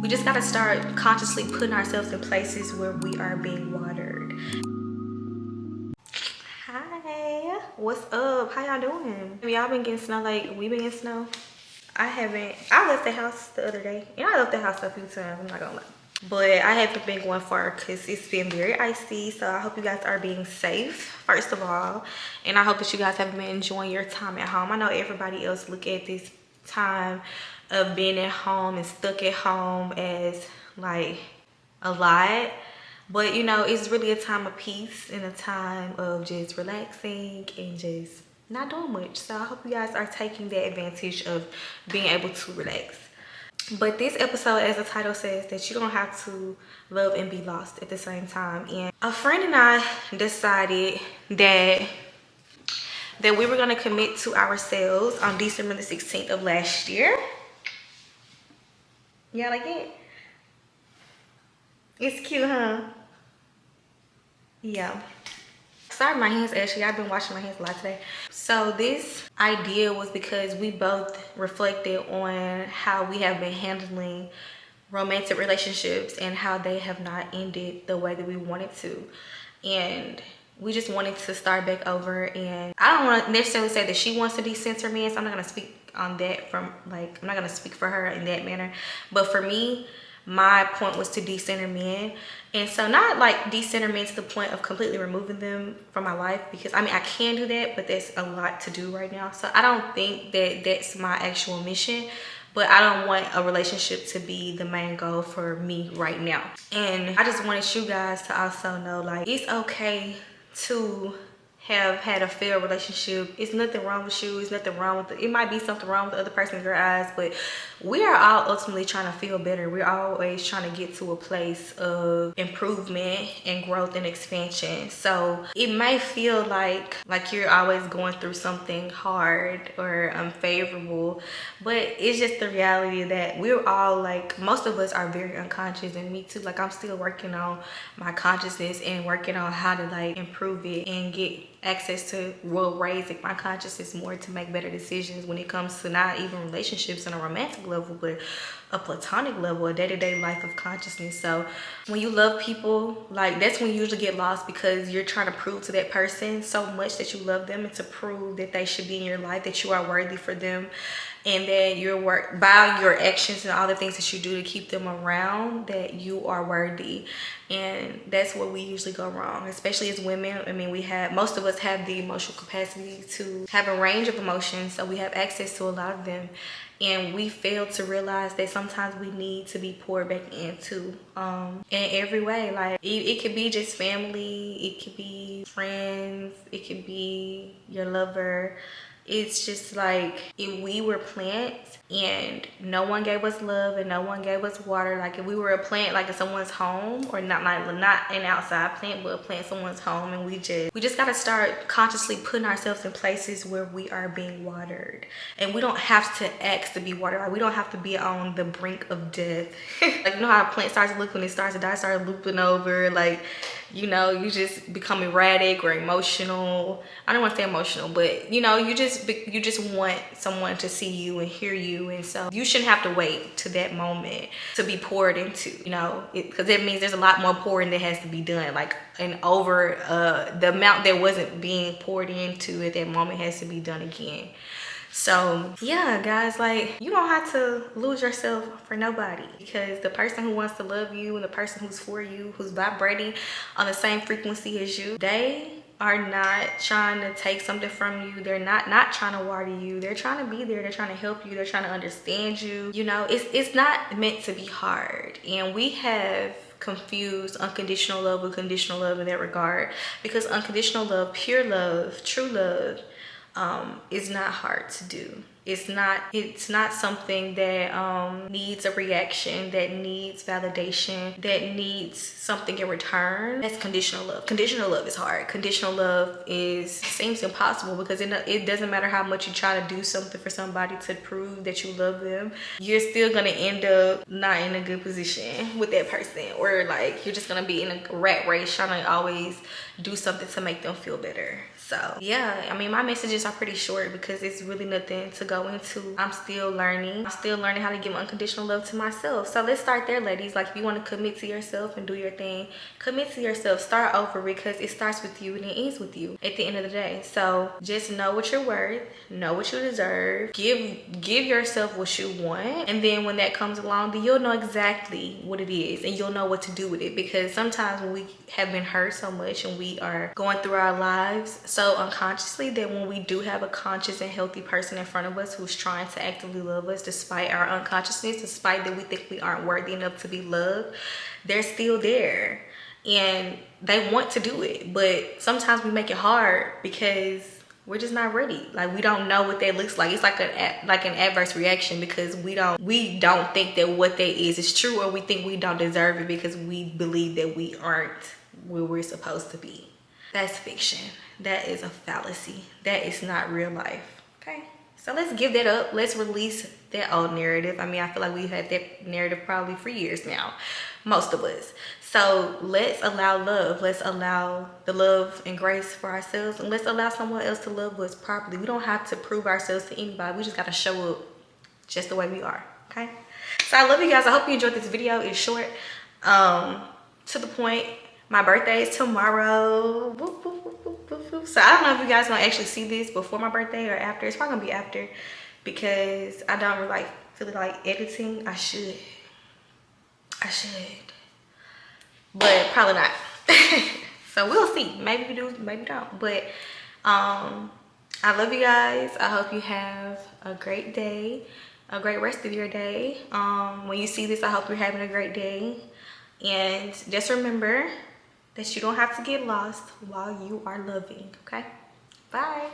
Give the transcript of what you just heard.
We just gotta start consciously putting ourselves in places where we are being watered. Hi, what's up? How y'all doing? Y'all been getting snow like we been getting snow? I haven't. I left the house the other day. And I left the house a few times, I'm not gonna lie. But I haven't been going far because it's been very icy. So I hope you guys are being safe, first of all. And I hope that you guys have been enjoying your time at home. I know everybody else look at this time of being at home and stuck at home as like a lot. But you know, it's really a time of peace and a time of just relaxing and just not doing much. So I hope you guys are taking that advantage of being able to relax. But this episode, as the title says, that you don't have to love and be lost at the same time. And a friend and I decided that we were going to commit to ourselves on December the 16th of last year. Yeah, like it? It's cute, huh? Yeah. Sorry, my hands actually, I've been washing my hands a lot today. So this idea was because we both reflected on how we have been handling romantic relationships and how they have not ended the way that we wanted to. And we just wanted to start back over. And I don't want to necessarily say that she wants to decenter men, so I'm not going to speak on that from like, I'm not going to speak for her in that manner. But for me, my point was to decenter men. And so not like decenter men to the point of completely removing them from my life, because I mean I can do that, but that's a lot to do right now. So I don't think that that's my actual mission, but I don't want a relationship to be the main goal for me right now. And I just wanted you guys to also know, like, it's okay to have had a failed relationship. It's nothing wrong with you. It's nothing wrong with it might be something wrong with the other person in your eyes, but we are all ultimately trying to feel better. We're always trying to get to a place of improvement and growth and expansion. So it may feel like you're always going through something hard or unfavorable, but it's just the reality that we're all, like, most of us are very unconscious, and me too. Like, I'm still working on my consciousness and working on how to like improve it and get access to, well, raise my consciousness more to make better decisions when it comes to not even relationships on a romantic level, but a platonic level, a day-to-day life of consciousness. So when you love people, like, that's when you usually get lost, because you're trying to prove to that person so much that you love them, and to prove that they should be in your life, that you are worthy for them, and that your work, by your actions and all the things that you do to keep them around, that you are worthy. And that's where we usually go wrong, especially as women. I mean, most of us have the emotional capacity to have a range of emotions, so we have access to a lot of them, and we fail to realize that sometimes we need to be poured back into in every way. Like, it could be just family, it could be friends, it could be your lover. It's just like, if we were plants and no one gave us love and no one gave us water, like if we were a plant like in someone's home, or not an outside plant, but a plant in someone's home, and we just got to start consciously putting ourselves in places where we are being watered. And we don't have to ask to be watered. Like, we don't have to be on the brink of death. Like, you know how a plant starts to look when it starts to die, start looping over, like, you know, you just become erratic or emotional. I don't want to say emotional, but you know, you just want someone to see you and hear you. And so you shouldn't have to wait to that moment to be poured into, you know, because that means there's a lot more pouring that has to be done, like, and over the amount that wasn't being poured into at that moment has to be done again. So yeah, guys, like, you don't have to lose yourself for nobody, because the person who wants to love you and the person who's for you, who's vibrating on the same frequency as you, they are not trying to take something from you. They're not trying to water you. They're trying to be there. They're trying to help you. They're trying to understand you. You know, it's not meant to be hard. And we have confused unconditional love with conditional love in that regard, because unconditional love, pure love, true love, is not hard to do. It's not something that needs a reaction, that needs validation, that needs something in return. That's conditional love. Conditional love is hard. Conditional love seems impossible, because it doesn't matter how much you try to do something for somebody to prove that you love them, you're still gonna end up not in a good position with that person, or like you're just gonna be in a rat race trying to always do something to make them feel better. So yeah, I mean, my messages are pretty short because it's really nothing to go into. I'm still learning. I'm still learning how to give unconditional love to myself. So let's start there, ladies. Like, if you want to commit to yourself and do your thing, commit to yourself. Start over, because it starts with you and it ends with you at the end of the day. So just know what you're worth, know what you deserve, give yourself what you want, and then when that comes along, then you'll know exactly what it is and you'll know what to do with it. Because sometimes when we have been hurt so much and we are going through our lives so unconsciously, that when we do have a conscious and healthy person in front of us who's trying to actively love us despite our unconsciousness, despite that we think we aren't worthy enough to be loved, they're still there and they want to do it. But sometimes we make it hard because we're just not ready. Like, we don't know what that looks like. It's like an adverse reaction, because we don't think that what that is true, or we think we don't deserve it because we believe that we aren't where we're supposed to be. That's fiction. That is a fallacy. That is not real life. Okay, so let's give that up. Let's release that old narrative. I mean, I feel like we've had that narrative probably for years now, most of us. So let's allow love. Let's allow the love and grace for ourselves, and let's allow someone else to love us properly. We don't have to prove ourselves to anybody. We just got to show up just the way we are. Okay, so I love you guys. I hope you enjoyed this video. It's short, to the point. My birthday is tomorrow. Whoop, whoop, whoop, whoop, whoop, whoop. So I don't know if you guys gonna actually see this before my birthday or after. It's probably gonna be after, because I don't really feel like editing. I should, but probably not. So we'll see. Maybe we do, maybe we don't. But I love you guys. I hope you have a great day, a great rest of your day. When you see this, I hope you're having a great day. And just remember that you don't have to get lost while you are loving. Okay, bye.